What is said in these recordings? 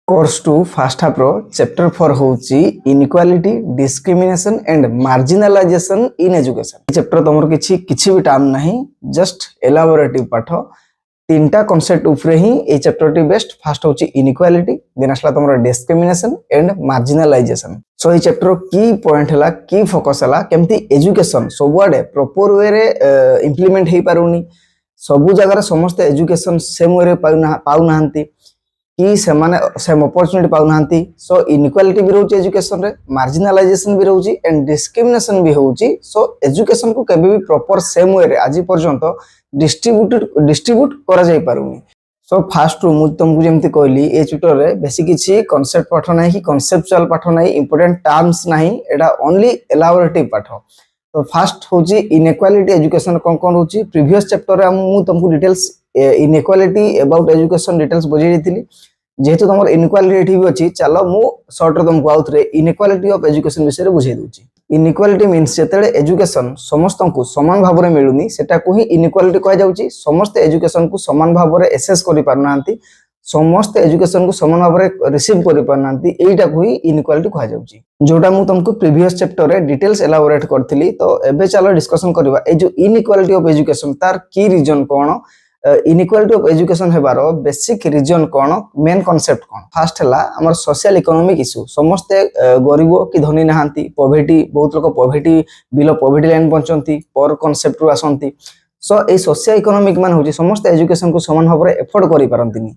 Course two first half रो chapter 4 होची inequality discrimination and marginalisation in education. Chapter तुमर किछि भी टाइम नहीं, जस्ट एलाबोरेटिव पाठ तीनटा कांसेप्ट ऊपर ही ए चैप्टर टी बेस्ट। फास्ट होची इनइक्वालिटी, देन असला तुमर डिस्क्रिमिनेशन एंड मार्जिनलाइजेशन। सो ए चैप्टर की पॉइंट हला की फोकस हला केमती एजुकेशन सबुआडे प्रॉपर वे रे इंप्लीमेंट हे पारुनी, सबु जगह समस्त एजुकेशन सेम वे रे पाउ नाहंती कि सेमाने सेम अपॉर्चुनिटी पाउ नाहंती। सो इनइक्वालिटी भी रहउची एजुकेशन रे, मार्जिनलाइजेशन भी रहउची एंड डिस्क्रिमिनेशन भी होउची। सो एजुकेशन को केबे भी प्रॉपर सेम वे रे आज पर्यंत डिस्ट्रीब्यूट करा जाय पारुनी। सो फास्ट रु मु तुमको जेमति कहली ए चैप्टर रे बेसिक किछि कांसेप्ट पाठ नाही कि कांसेप्चुअल पाठ नाही, इंपोर्टेंट टर्म्स नाही, एटा ओनली एलाबोरेटिव पाठ। तो फास्ट होची इनइक्वालिटी एजुकेशन कोन होची। प्रीवियस चैप्टर रे मु तुमको details inequality about education details बुझाई देथिली। जेहेतु तुम इनइक्वालिटी भी अच्छी, चलो मु शॉर्ट रे तुमको आउट रे इनइक्वालिटी ऑफ एजुकेशन विषय रे बुझाई दूची। इनइक्वालिटी मीन्स जेतेले एजुकेशन समस्त को समान भाव रे मिलुनी सेटा को ही इनइक्वालिटी कह जाउची। समस्त एजुकेशन को समान भाव रे एसेस करि पारनांती, समस्त एजुकेशन को समान भाव रे रिसीव करि पारनांती, एटा को ही इनइक्वालिटी कह जाउची। जोटा मु तुमको प्रीवियस चैप्टर रे डिटेल्स एलाबोरेट करथिली। तो एबे चलो डिस्कशन करबा ए जो इनइक्वालिटी ऑफ एजुकेशन तार की रीजन कोन, इनइक्वालिटी ऑफ एजुकेशन हेबारो बेसिक रीजन कोन, मेन कांसेप्ट कोन। फास्ट हला हमर सोशल इकोनॉमिक इशू। समस्त गरीब कि धनी नहांती, पॉवर्टी बहुत लोग पॉवर्टी बिलो पॉवर्टी लाइन पहुंचंती, पर कांसेप्ट रु आसंती। सो ए सोशल इकोनॉमिक मान होची समस्त एजुकेशन को समान भाव रे एफोर्ड करि पारंतिनी।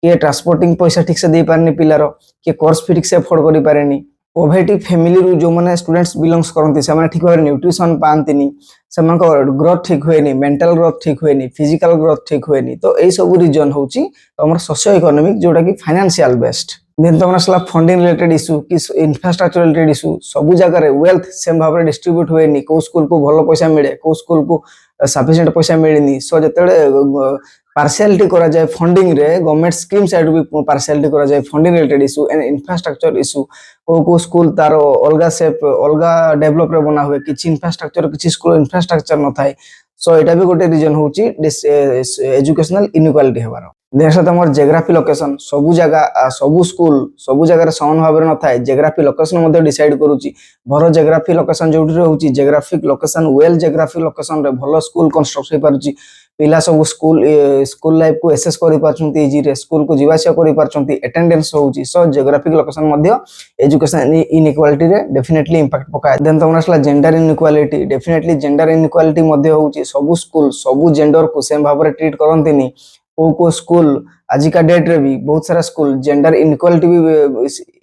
के ट्रांसपोर्टिंग पैसा ठीक से दे पारनी पिलारो, के कोर्स फी ठीक से एफोर्ड करि पारेनी। पॉवर्टी फैमिली रु जो माने स्टूडेंट्स बिलोंग्स करंती से माने ठीक भाव न्यूट्रिशन पांतिनी, सेमानक ग्रोथ ठीक होएनी, मेंटल ग्रोथ ठीक होएनी, फिजिकल ग्रोथ ठीक होएनी। तो ए सब रीजन होची हमर सोशियो इकोनॉमिक जोटा कि फाइनेंशियल बेस्ड। देन तमरा सला फंडिंग रिलेटेड इशू कि इंफ्रास्ट्रक्चर रिलेटेड इशू, सब जगह रे वेल्थ सेम भाव रे डिस्ट्रीब्यूट होएनी, को स्कूल को भलो पैसा मिले, को स्कूल को सफिशिएंट पैसा मिलेनी। सो जतेले पार्शियलिटी करा जाय फंडिंग रे, गवर्नमेंट स्कीम साइड भी पार्शियलिटी करा जाय funding related issue and infrastructure issue. को स्कूल तार अलगा सेप अलगा डेवलप रे बना हुए, किछि इंफ्रास्ट्रक्चर किछि स्कूल इंफ्रास्ट्रक्चर न थाए। सो एटा भी गोटे रीजन होची एजुकेशनल इनइक्वालिटी हेबारो। देशा तमर जियोग्राफी लोकेशन, सबु जगह सबु स्कूल सबु जगह रे समान भाव रे न थाए। जियोग्राफी लोकेशन मध्ये डिसाइड करूची भरो जियोग्राफी लोकेशन जोठी रहउची, geographic location well geography location रे भलो स्कूल कंस्ट्रक्ट होई पारुची। पिला सब स्कूल लाइफ को एसेस करि पारछंती, इजी रे स्कूल को जीवासिया करि पारछंती, अटेंडेंस होउची। सो जियोग्राफिक लोकेशन मध्ये एजुकेशन इनइक्वालिटी रे डेफिनेटली इंपैक्ट पकाय। देन तमरासला gender inequality, definitely gender inequality मध्ये होउची। सबु स्कूल सबु जेंडर को सेम भाव रे ट्रीट करंतिनी। को स्कूल आज का डेट रे भी बहुत सारा स्कूल जेंडर इनइक्वालिटी भी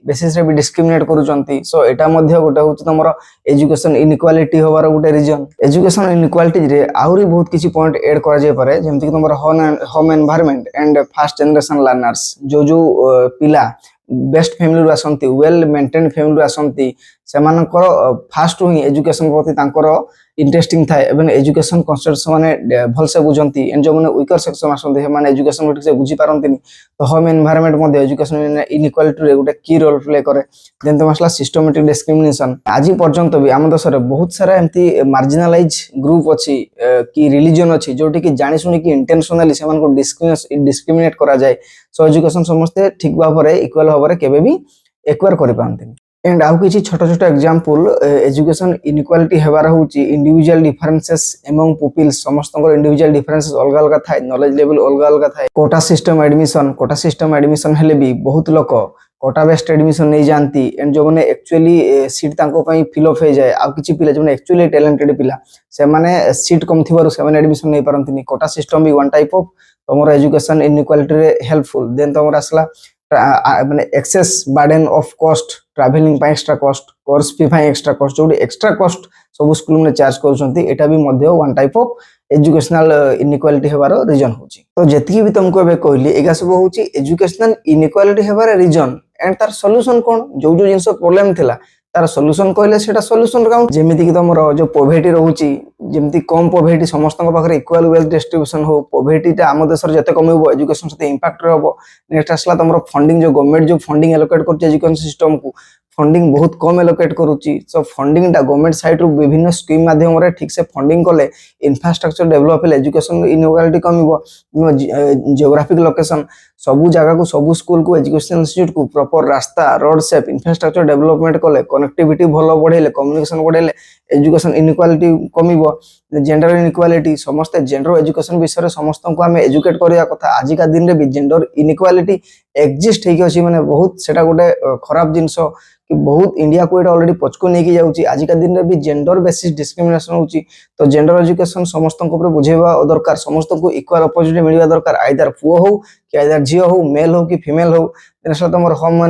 बेसिस रे भी डिस्क्रिमिनेट करूचंती। सो एटा मध्ये गोटे होची तमरो एजुकेशन इनइक्वालिटी होबार गोटे रीजन। एजुकेशन इनइक्वालिटी रे आउरी बहुत किछि पॉइंट ऐड करा जाय पारे, जेमति कि तमरो home environment and first generation learners. जो पिला बेस्ट फैमिली रु आसंती, वेल मेंटेन फैमिली रु आसंती, सेमानकर फास्ट ही एजुकेशन प्रति तांकर इंटरेस्टिंग थाए एवं एजुकेशन कॉन्सेप्ट माने भल से बुझंती। एंड जो माने वीकर सेक्शन आसंती हे माने एजुकेशन ठीक से बुझी पारंतिनी। तो होम एनवायरनमेंट मध्ये एजुकेशन इनइक्वालिटी रे गोटे की रोल प्ले करे। देन तो मसला सिस्टमैटिक डिस्क्रिमिनेशन। आज पर्यंत भी आम देश रे बहुत सारा एमती मार्जिनलाइज ग्रुप अछि कि रिलीजन अछि जोटी कि जानि सुनि कि इंटेंशनली सेमान को डिस्क्रिमिनेट करा जाय। सो एजुकेशन समस्त ठीक भाव रे इक्वल भाव रे केबे भी एक्वायर करि पारंतिनी। एंड आउ किछि छोट छोट एग्जांपल एजुकेशन इनइक्वालिटी हेबार होची इंडिविजुअल डिफरेंसेस एमंग पीपल्स। समस्तଙ୍କର इंडिविजुअल डिफरेंसेस अलग अलग थाए, नॉलेज लेवल अलग अलग थाए। कोटा सिस्टम एडमिशन हेले भी बहुत लोक कोटा बेस्ड एडमिशन नहीं जानती। एंड जो माने एक्चुअली सीट तांको पई फिल अप हो जाए, आ किछि पिला जो माने एक्चुअली टैलेंटेड पिला से माने सीट कम थिबारु से माने एडमिशन नहीं पारंतिनी। कोटा सिस्टम भी वन टाइप ऑफ तमरो एजुकेशन इनइक्वालिटी रे हेल्पफुल। देन तमरो असला माने excess burden of cost, travelling पाई एक्स्ट्रा कॉस्ट, कोर्स फी पाई एक्स्ट्रा कॉस्ट, जो एक्स्ट्रा कॉस्ट सब स्कूल में चार्ज करूछंती। एटा भी मध्ये one type of educational inequality हेबार रीजन होची। तो जेतिकी भी तुमको एबे कहली एगा सब होची एजुकेशनल इनइक्वालिटी हेबार रीजन एंड तार सॉल्यूशन कोन। जो जिंस प्रॉब्लम थिला तार सॉल्यूशन कहले सेटा सॉल्यूशन काउंट। जेमिति कि तमरो जो पॉवर्टी रहउची, जेमिति कम पॉवर्टी समस्तक पाखरे इक्वल वेल्थ डिस्ट्रीब्यूशन हो। पॉवर्टी ता आम देश जते कमेबो एजुकेशन सते इंपैक्ट रहबो। नेक्स्ट असला तमरो फंडिंग, जो गवर्नमेंट जो फंडिंग एलोकेट करछ एजुकेशन सिस्टम को, फंडिंग बहुत कम एलोकेट करूची। सो फंडिंग टा गवर्नमेंट साइड रु विभिन्न स्कीम माध्यम रे ठीक से फंडिंग कले इंफ्रास्ट्रक्चर डेवलप हेले एजुकेशन इनइक्वालिटी कमिबो। जियोग्राफिक लोकेशन सबु जगह को सबु स्कूल को एजुकेशन इंस्टीट्यूट को प्रॉपर रास्ता रोड सेप इंफ्रास्ट्रक्चर डेवलपमेंट कले कनेक्टिविटी भलो बढ़ेले कम्युनिकेशन बढ़ेले एजुकेशन इनइक्वालिटी कमिबो। जेंडर इनइक्वालिटी समस्त जेंडर एजुकेशन विषय रे समस्त को हमें एजुकेट करिया कथा। आज का दिन रे भी जेंडर इनइक्वालिटी एग्जिस्ट हेकी अछि माने बहुत सेटा गोटे खराब जिंसो कि बहुत इंडिया को एटा ऑलरेडी पचको नेकी जाउची। आज का दिन रे भी जेंडर बेसिस डिस्क्रिमिनेशन होची। तो जेंडर एजुकेशन समस्त को ऊपर बुझेबा दरकार समस्त को इक्वल अपॉर्चुनिटी मिलवा दरकार आइदर पुओ हो कि आइदर झियो हो मेल हो कि फीमेल हो। देन तमर होम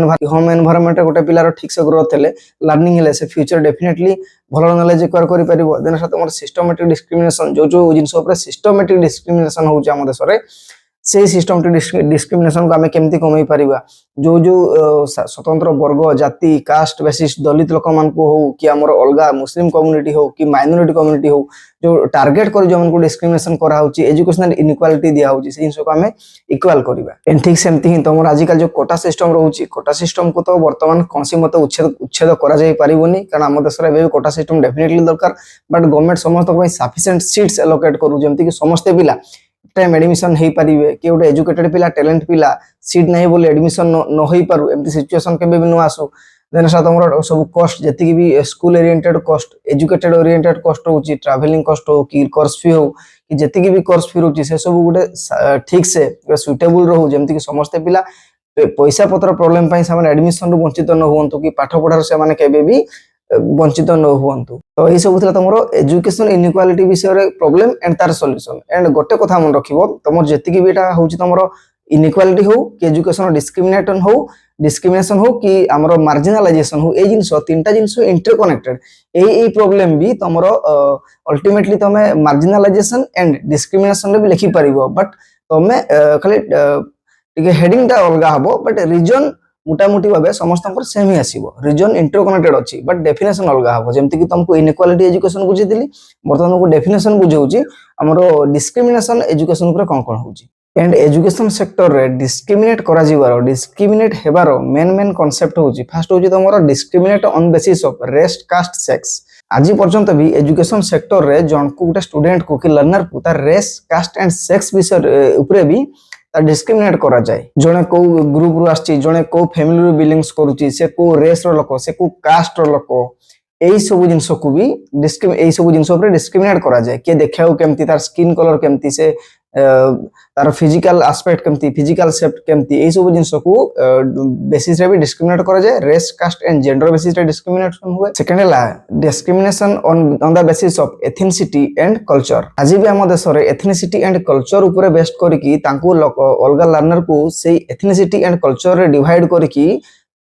एनवायरनमेंट गोटे पिलार ठीक से ग्रोथ हेले लर्निंग हेले से फ्यूचर डेफिनेटली भलो नॉलेज एक्वायर करि परिबो। देन तमर सिस्टमैटिक डिस्क्रिमिनेशन जो जिंस ऊपर सिस्टमैटिक डिस्क्रिमिनेशन होची हम देश रे से सिस्टमैटिक डिस्क्रिमिनेशन को आमे केमती कमई परिबा। जो स्वतंत्र वर्ग जाति कास्ट बेसिस दलित लोक मान को हो कि हमर अलगा मुस्लिम कम्युनिटी हो कि माइनॉरिटी कम्युनिटी हो जो टारगेट कर जो हमको डिस्क्रिमिनेशन करा होची एजुकेशनल इनइक्वालिटी दिया होची से जिंस को आमे इक्वल करबा। एंड ठीक सेमती ही तमर आजिकल जो कोटा सिस्टम रहउची कोटा सिस्टम को तो वर्तमान कोनसी मत उच्छेद करा जाय परिबोनी कारण हम देश रे भी कोटा सिस्टम डेफिनेटली दरकार। बट गवर्नमेंट समस्त को सफिशिएंट सीट्स एलोकेट करू जेमति कि समस्त पिला टाइम एडमिशन हे परिबे कि गोटे एजुकेटेड पिला टैलेंट पिला सीट नहीं बोले एडमिशन न होई पारु एमती सिचुएशन केबे भी न आसु। देन तमर सब कॉस्ट जति भी school oriented cost educated oriented cost होची ट्रैवलिंग कॉस्ट हो कि कोर्स फी हो कि जति भी कोर्स फी होची से सब गोटे ठीक से सुटेबल रहू जेमति कि समस्त पिला पैसा पत्र प्रॉब्लम पई सामान एडमिशन रु वंचित न होवंतु कि पाठ पढ़ार से माने केबे भी वंचित न हुअंतु। तो यही सब तुम एजुकेशन इनइक्वालिटी विषय रे प्रॉब्लम एंड तार सॉल्यूशन। एंड गोटे कथा मन रखिबो तुम जति भी एटा होची तुम इनइक्वालिटी हो कि एजुकेशन डिस्क्रिमिनेशन हो कि हमरो मार्जिनलाइजेशन हो ए जिंस तीनटा जिंस इंटरकनेक्टेड ए प्रॉब्लम भी तुम अल्टीमेटली तुम मार्जिनलाइजेशन एंड डिस्क्रिमिनेशन रे भी लिखि परिबो। बट तुम खाली टिके हेडिंग टा अलगा हबो बट रीजन मोटामोटी भाव समस्त सेम ही आसीबो। रीजन इंटरकनेक्टेड अछि बट डेफिनेशन अलग हबो। जेमति कि तुमको इनइक्वालिटी एजुकेशन बुझेदिली बर्तमान को डेफिनेशन बुझौची हमरो डिस्क्रिमिनेशन एजुकेशन ऊपर कोन होची। एंड एजुकेशन सेक्टर रे डिस्क्रिमिनेट करा जीवारो डिस्क्रिमिनेट हेबारो मेन कांसेप्ट होची फर्स्ट होची तमरो discriminate on basis of race caste sex. आज पर्यंत भी एजुकेशन सेक्टर रे जन को गोटे स्टूडेंट को कि लर्नर को तार रेस कास्ट एंड सेक्स विषय ऊपर भी डिस्क्रिमिनेट करा जाए। जने को ग्रुप रु आछि जने को फैमिली रु बिलोंग्स करूची से को रेस रो लोक से को कास्ट रो लोक एई सब जिंस को भी एई सब जिंस ऊपर डिस्क्रिमिनेट करा जाए। के देखाउ केमती तार स्किन कलर केमती से तार फिजिकल एस्पेक्ट केमती फिजिकल शेप केमती एई सब जिंस को बेसिस रे भी डिस्क्रिमिनेट करा जाए। Race caste and gender basis रे डिस्क्रिमिनेशन हुए। सेकंड है discrimination on the basis of ethnicity and culture. आज भी हम देश रे एथनिसिटी एंड कल्चर ऊपर बेस्ड करके तांको अलगा लर्नर को से एथनिसिटी एंड कल्चर रे डिवाइड करके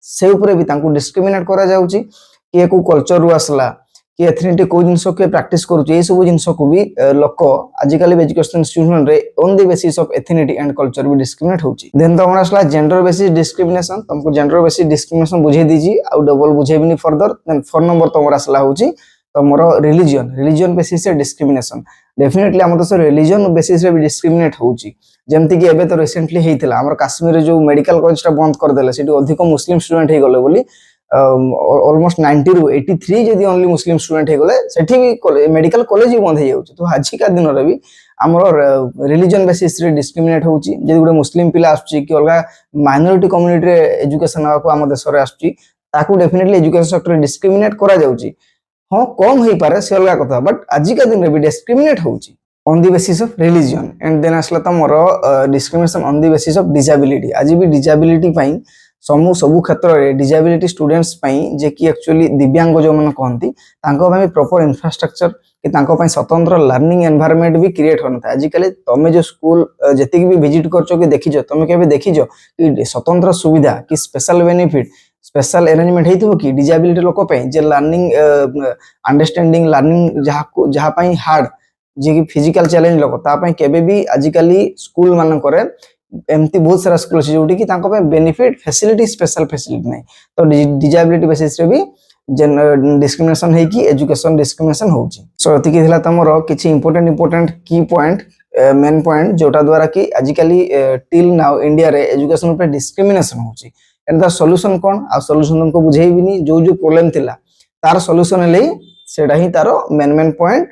से ऊपर भी तांको डिस्क्रिमिनेट करा जाउची कि को कल्चर रु आसला कि एथनिटी को जिंस के प्रैक्टिस करूची ए सब जिंस को भी लोक आजिकल एजुकेशन इंस्टीट्यूशन रे on the basis of ethnicity and culture भी डिस्क्रिमिनेट होची। देन तमरा आसला जेंडर बेसिस डिस्क्रिमिनेशन तुमको जेंडर बेसिस डिस्क्रिमिनेशन बुझे दीजी आ डबल बुझेबिनी फर्दर। देन 4 नंबर तमरा आसला होची तमरो रिलीजन बेसिस रे डिस्क्रिमिनेशन। डेफिनेटली हम देश रिलीजन बेसिस रे भी डिस्क्रिमिनेट होची। जेमति कि एबे तो रिसेंटली हेइतिला हमर कश्मीर रे जो मेडिकल कॉलेज टा बंद कर देले सेठी अधिक मुस्लिम स्टूडेंट हे गले बोली ऑलमोस्ट 90 रु 83 जदी ओनली मुस्लिम स्टूडेंट हे गले सेठी भी मेडिकल कॉलेज ही बंद हे जाउची। तो आज का दिन रे भी हमर रिलीजन बेसिस रे डिस्क्रिमिनेट होची। जदी गुडे मुस्लिम पिला आछी कि अलगा माइनॉरिटी कम्युनिटी रे एजुकेशन को हम देश रे आछी ताकू डेफिनेटली एजुकेशन सेक्टर रे डिस्क्रिमिनेट करा जाउची। हां कम हे पारे से अलगा कथा बट आज का दिन रे भी डिस्क्रिमिनेट होची on the basis of religion. And then आसला तमरो discrimination on the basis of disability. आज भी डिसेबिलिटी पई सबु क्षेत्र में डिसेबिलिटी स्टूडेंट्स पई जे कि एक्चुअली दिव्यांग जो मन कहती प्रॉपर इंफ्रास्ट्रक्चर कि स्वतंत्र लर्निंग एनवायरनमेंट भी क्रिएट होना था। आजिकल तुम जो स्कूल जी भी विजिट कर देखीज तुम के देखीज कि स्वतंत्र सुविधा कि स्पेशल बेनिफिट स्पेशल अरेंजमेंट होइथबो कि डिसेबिलिटी लोक पई जे लर्निंग अंडरस्टैंडिंग लर्निंग जहाँ पई हार्ड जे कि फिजिकल चैलेंज लोक ता पई केबे भी आजिकल स्कूल मान करे एमती बहुत सारा स्कूल अछि जोटी कि तांको पे बेनिफिट फैसिलिटी स्पेशल फैसिलिटी नै। तो डिसेबिलिटी बेसिस रे भी डिस्क्रिमिनेशन है कि एजुकेशन डिस्क्रिमिनेशन होची। सो एतिकी थिला तमरो किछि इंपोर्टेंट की पॉइंट मेन पॉइंट जोटा द्वारा कि आजिकली टिल नाउ इंडिया रे एजुकेशन पे डिस्क्रिमिनेशन होची। एंड द सॉल्यूशन कौन आ सॉल्यूशन तुमको बुझेइबिनी जो जो प्रॉब्लम थिला तार सॉल्यूशन ले सेटा ही तार मेन पॉइंट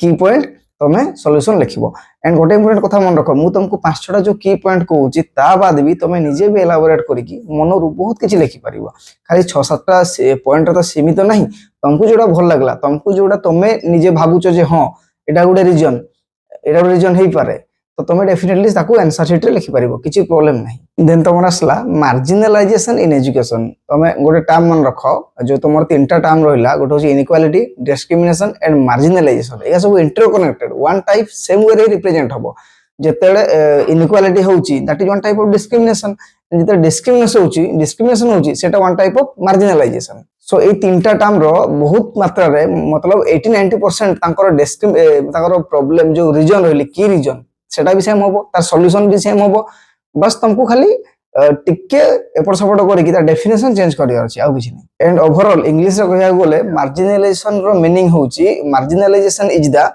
की पॉइंट तमे सॉल्यूशन लिखिबो एंड गोटे इंपोर्टेंट कथा मन रखो मु तुमको पांच छटा जो की पॉइंट कहूची ता बाद भी तमे निजे भी एलाबोरेट करिकी मनरु बहुत किछि लिखि परिबो खाली 6-7टा पॉइंट तो सीमित नहीं तुमको जोड़ा भल लागला तुमको जोड़ा तमे निजे भाबुचो जे हां एटा गुडे रीजन हेई पारे तो तुम डेफिनेटली ताकू आंसर शीट रे लिखि परिबो किछि प्रॉब्लम नहीं देन तुमरा असला मार्जिनलाइजेशन इन एजुकेशन तुम गोटे टर्म मन रखो जो तुमर तीनटा टर्म रहिला गोटे होची इनइक्वालिटी डिस्क्रिमिनेशन एंड मार्जिनलाइजेशन या सब interconnected one type same way रे रिप्रेजेंट हबो जेतेले इनइक्वालिटी होची that is one type of discrimination जेते डिस्क्रिमिनेशन होची सेटा one type of marginalisation so ए तीनटा टर्म रो बहुत मात्रा रे मतलब 80-90% तांकर प्रॉब्लम जो रीजन रहली की रीजन सेटा भी सेम होबो तार सॉल्यूशन भी सेम होबो बस तुमको खाली टिके एपट सपट करिकि तार डेफिनेशन चेंज करियार अछि आ किछि नै एंड ओवरऑल इंग्लिश रे कहया गेले मार्जिनलाइजेशन रो मीनिंग होछि marginalisation is the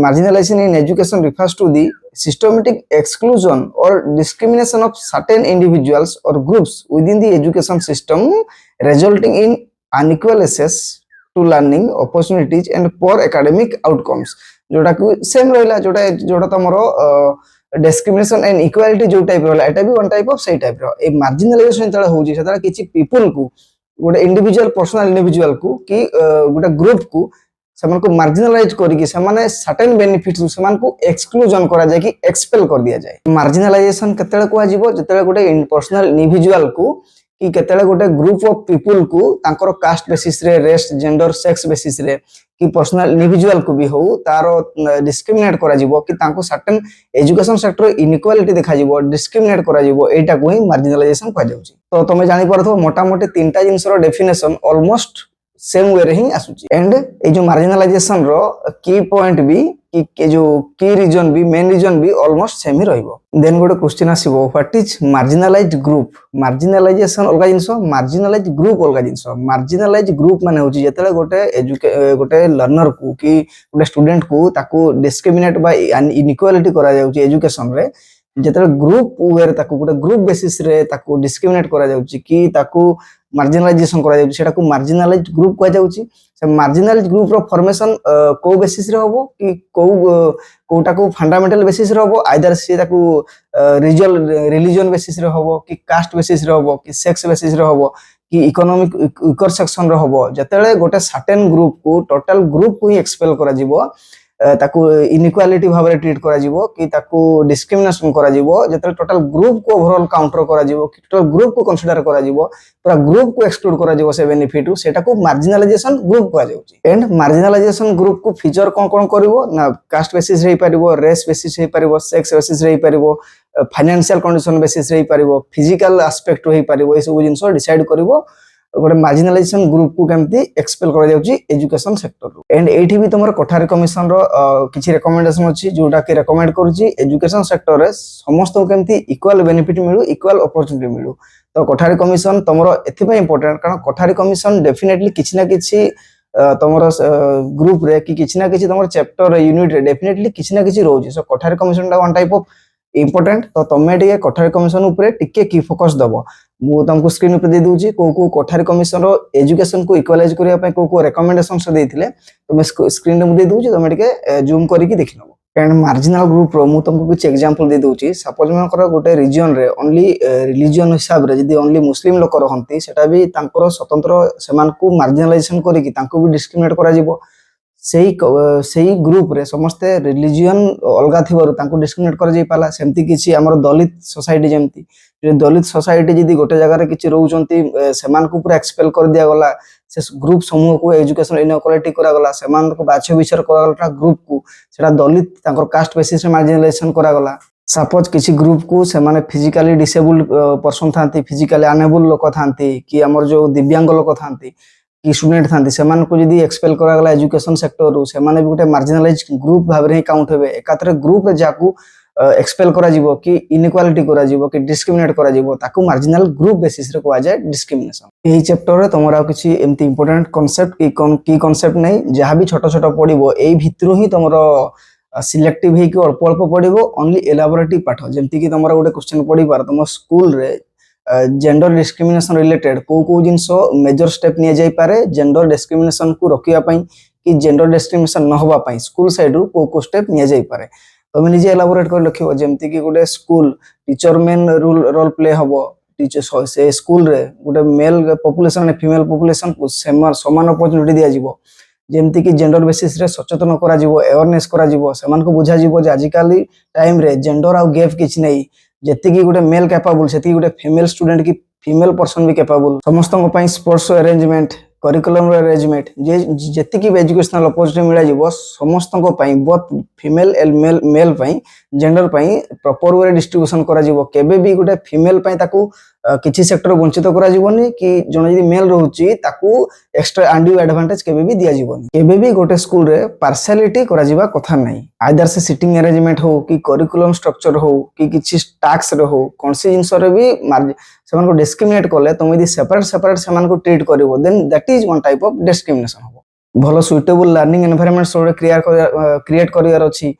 marginalization in education refers to the systematic exclusion or discrimination of certain individuals or groups within the education system resulting in unequal access to learning opportunities and poor academic outcomes जोटा कि same रहला जोटा तमरो discrimination and equality जो type रहला एटा भी one type of सेई type रो ए marginalisation तळे होउची सेतरा किछि पीपल को गोटे इंडिविजुअल पर्सनल इंडिविजुअल को कि गोटे ग्रुप को सेमान को मार्जिनलाइज करिकि सेमाने सर्टेन बेनिफिट्स सेमान को एक्सक्लूजन करा जाय कि एक्सपेल कर दिया जाय मार्जिनलाइजेशन केतेले को आजिबो जेतेले गोटे पर्सनल इंडिविजुअल को कि केतेले गोटे ग्रुप ऑफ पीपल को तांकर कास्ट बेसिस रे रेस जेंडर सेक्स बेसिस रे कि पर्सनल इंडिविजुअल को भी हो तारो डिस्क्रिमिनेट करा जिवो कि तांको सर्टेन एजुकेशन सेक्टर इनइक्वालिटी देखा जिवो डिस्क्रिमिनेट करा जिवो एटा को ही मार्जिनलाइजेशन कहा जाउची तो तमे जानि परथो मोटा मोटी तीनटा जिंस रो डेफिनेशन ऑलमोस्ट सेम वे रे ही आसुची एंड ए जो मार्जिनलाइजेशन रो की पॉइंट भी कि जो की रीजन भी मेन रीजन भी ऑलमोस्ट सेम ही रहइबो देन गोटे क्वेश्चन आसीबो what is marginalised group marginalisation अलगा जिंस मार्जिनलाइज्ड ग्रुप अलगा जिंस मार्जिनलाइज्ड ग्रुप माने होची जेतेले गोटे लर्नर को कि गोटे स्टूडेंट को ताको डिस्क्रिमिनेट बाय इनइक्वालिटी करा जाउची एजुकेशन रे जेतेले ग्रुप वे ताको गोटे ग्रुप बेसिस रे ताको डिस्क्रिमिनेट करा जाउची कि ताको मार्जिनलाइजेशन करा जाउची सेटा को मार्जिनलाइज्ड ग्रुप कहा जाउची से मार्जिनलाइज्ड ग्रुप रो फॉर्मेशन को बेसिस रे होबो कि कोटा को फंडामेंटल बेसिस रे होबो आइदर से ताको रिलीजन बेसिस रे होबो कि कास्ट बेसिस रे होबो कि सेक्स बेसिस रे होबो कि इकोनॉमिक वीकर सेक्शन रे होबो जेतेले गोटे सर्टेन ग्रुप को टोटल ग्रुप को ही एक्सपेल करा जिवो ताकू इनइक्वालिटी भाव रे ट्रीट करा जिवो कि ताकू डिस्क्रिमिनेशन करा जिवो जेते टोटल ग्रुप को ओवरऑल काउंटर करा जिवो कि टोटल ग्रुप को कंसीडर करा जिवो पूरा ग्रुप को एक्सक्लूड करा जिवो से बेनिफिट सेटा को मार्जिनलाइजेशन ग्रुप कहा जाउची एंड मार्जिनलाइजेशन ग्रुप को फीचर कोन करिवो ना कास्ट बेसिस रे परिवो रेस बेसिस रे परिवो सेक्स बेसिस रे परिवो फाइनेंशियल कंडीशन बेसिस रे परिवो फिजिकल एस्पेक्ट रे परिवो ए सब जिंसो डिसाइड करिवो गोटे मार्जिनलाइजेशन ग्रुप को केमती एक्सपेल करा जाउची एजुकेशन सेक्टर रो एंड एठी भी तमर कोठारी कमिशन रो किछि रिकमेंडेशन अछि जोटा के रिकमेंड करूची एजुकेशन सेक्टर रे समस्त को केमती इक्वल बेनिफिट मिलु इक्वल अपॉर्चुनिटी मिलु तो कोठारी कमिशन तमर एथि पे इंपोर्टेंट कारण कोठारी कमिशन डेफिनेटली किछि ना किछि तमर ग्रुप रे कि किछि ना किछि तमर चैप्टर यूनिट रे डेफिनेटली किछि ना किछि रोजी सो कोठारी कमिशन दा वन टाइप ऑफ इंपोर्टेंट तो तमे टिके कोठारी कमिशन ऊपर टिके की फोकस दबो मु तुमको स्क्रीन ऊपर दे दूची को कोठारी कमिशन रो एजुकेशन को इक्वलाइज करिया पय को रिकमेंडेशन से देथिले तमे स्क्रीन रे दे दूची तमे टिके जूम करिकि देखिनबो एंड मार्जिनल ग्रुप रो मु तुमको कुछ एग्जांपल दे दूची सपोज मन कर गोटे रीजन रे ओनली रिलीजन हिसाब रे जदी ओनली मुस्लिम लोक रहंती सेटा भी तांकर स्वतंत्र समान को मार्जिनलाइजेशन करिकि तांको भी डिस्क्रिमिनेट करा जिवो सेही ग्रुप रे समस्त रिलीजन अलगा थिबारु तांको डिस्क्रिमिनेट कर जाई पाला सेमती किछि हमर दलित सोसाइटी जेमती दलित सोसाइटी जदी गोटे जगह रे किछि रहउचंती समान को पूरा एक्सपेल कर दिया गला से ग्रुप समूह को एजुकेशन इनइक्वालिटी करा गला समान को बाछे विचार करा गला ग्रुप को सेटा दलित तांकर कास्ट बेसिस रे मार्जिनलाइजेशन करा गला सपोज किछि ग्रुप को से माने फिजिकली डिसेबल पर्सन थांती फिजिकली अनेबल लोक थांती कि हमर जो दिव्यांग लोक थांती कि स्टूडेंट थांती सेमान को जदी एक्सपेल करा गला एजुकेशन सेक्टर रो से माने भी गोटे मार्जिनलाइज ग्रुप भाव रे काउंट हेबे एकातरे ग्रुप रे जाकू एक्सपेल करा जिवो कि इनइक्वालिटी करा जिवो कि डिस्क्रिमिनेट करा जिवो ताकू मार्जिनल ग्रुप बेसिस रे कोआ जाय डिस्क्रिमिनेशन एही चैप्टर रे तमरा किछि एमती इंपोर्टेंट कांसेप्ट की कांसेप्ट नै जहां भी छोट छोट पडिबो एही भितरु ही तमरो सिलेक्टिव हे कि अल्प अल्प पडिबो ओनली एलाबोरेटिव पाठ जेमती कि तमरा गोटे क्वेश्चन पडी पार तम स्कूल रे जेंडर डिस्क्रिमिनेशन रिलेटेड को जिनस मेजर स्टेप नि जाई पारे जेंडर डिस्क्रिमिनेशन को रोकिया पई कि जेंडर डिस्क्रिमिनेशन न होबा पई स्कूल साइड रू को स्टेप नि जाई पारे तुम निजे एलाबोरेट कर लिखिबो जेमति कि गोटे school teacher main role play हबो टीचर से स्कूल रे गोटे male population and female population को समान अपॉर्चुनिटी दिया जिवो जेमति कि जेंडर बेसिस रे सचेतन करा जिवो अवेयरनेस करा जिवो समान को बुझा जिवो जे आजिकाली टाइम रे जेंडर आ गैप किछ नै जेति कि गोटे मेल कैपेबल सेति गोटे फीमेल स्टूडेंट की फीमेल पर्सन भी कैपेबल समस्त पई स्पोर्ट्स अरेंजमेंट करिकुलम अरेंजमेंट जे जेति कि एजुकेशनल अपॉर्चुनिटी मिला जिवो समस्त पई बोथ फीमेल एंड मेल पई जेंडर पई प्रॉपर वे डिस्ट्रीब्यूशन करा जिवो केबे भी गोटे फीमेल पई ताकू किछि सेक्टर वंचित करा जिवोनी कि जण यदि मेल रहउची ताकू एक्स्ट्रा अनड्यू एडवांटेज केबे भी दिया जिवोनी केबे भी गोटे स्कूल रे पार्शियलिटी करा जिवा कथा नै आइदर से सिटिंग अरेंजमेंट हो कि करिकुलम स्ट्रक्चर हो कि किछि टास्क रे हो कोनसी जिंस रे भी सेमान को डिस्क्रिमिनेट करले तुम यदि सेपरेट सेमान को ट्रीट करिवो then that is one type of discrimination हो भलो सुइटेबल लर्निंग एनवायरनमेंट सोरे क्रिएट करियार अछि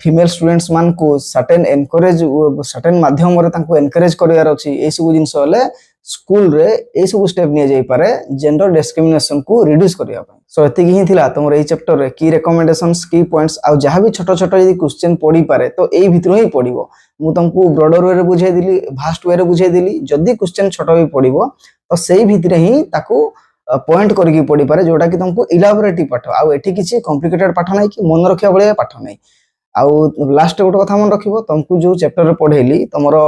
फीमेल स्टूडेंट्स मान को सर्टेन एनकरेज सर्टेन माध्यम रे तांको एनकरेज करियार अछि ए सब जिंस होले स्कूल रे ए सब स्टेप निया जाई पारे जेंडर डिस्क्रिमिनेशन को रिड्यूस करिया पय सो एति ही थिला तमर ए चैप्टर रे की रिकमेंडेशंस की पॉइंट्स आ जहां भी छोट छोट यदि क्वेश्चन पड़ी पारे तो एई भितर ही पड़िबो मु तुमको ब्रॉडर वे रे बुझाई दिली वास्ट वे रे बुझाई दिली जदी क्वेश्चन छोट भी पड़िबो तो सेई भितर ही ताको पॉइंट करके पड़ी पारे जोटा कि तुमको इलाबोरेटिव पाठ आ एठी किछि कॉम्प्लिकेटेड पाठ नै कि मन रखिया बळे पाठ नै आउ लास्ट गोटे कथा मन रखिबो तुमको जो चैप्टर रे पढेली तमरो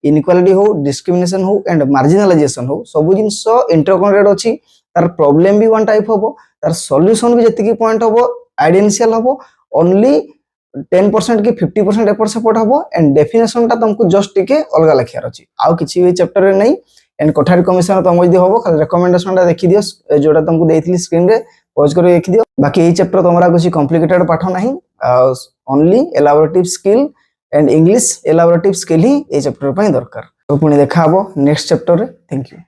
इनइक्वालिटी हो डिस्क्रिमिनेशन हो एंड मार्जिनलाइजेशन हो सब जिंस इंटरकनेक्टेड अछि तार प्रॉब्लम भी वन टाइप होबो तार सॉल्यूशन भी जति की पॉइंट होबो आइडेंशियल होबो ओनली 10% की 50% एपर सपोर्ट होबो एंड डेफिनेशन ता तुमको जस्ट टिके अलगा लिखियार अछि आउ किछि भी चैप्टर रे नै एंड कोठारी कमिशन तुम यदि होबो खाली रिकमेंडेशन ता देखि दियो जोटा तुमको देइथिली स्क्रीन रे पॉज कर देखि दियो बाकी ए चैप्टर तमरा कुछ कॉम्प्लिकेटेड पाठ नाही only elaborative skill and English elaborative skill ही ए चैप्टर पई दरकार तो पुणी देखा हबो नेक्स्ट चैप्टर रे थैंक यू।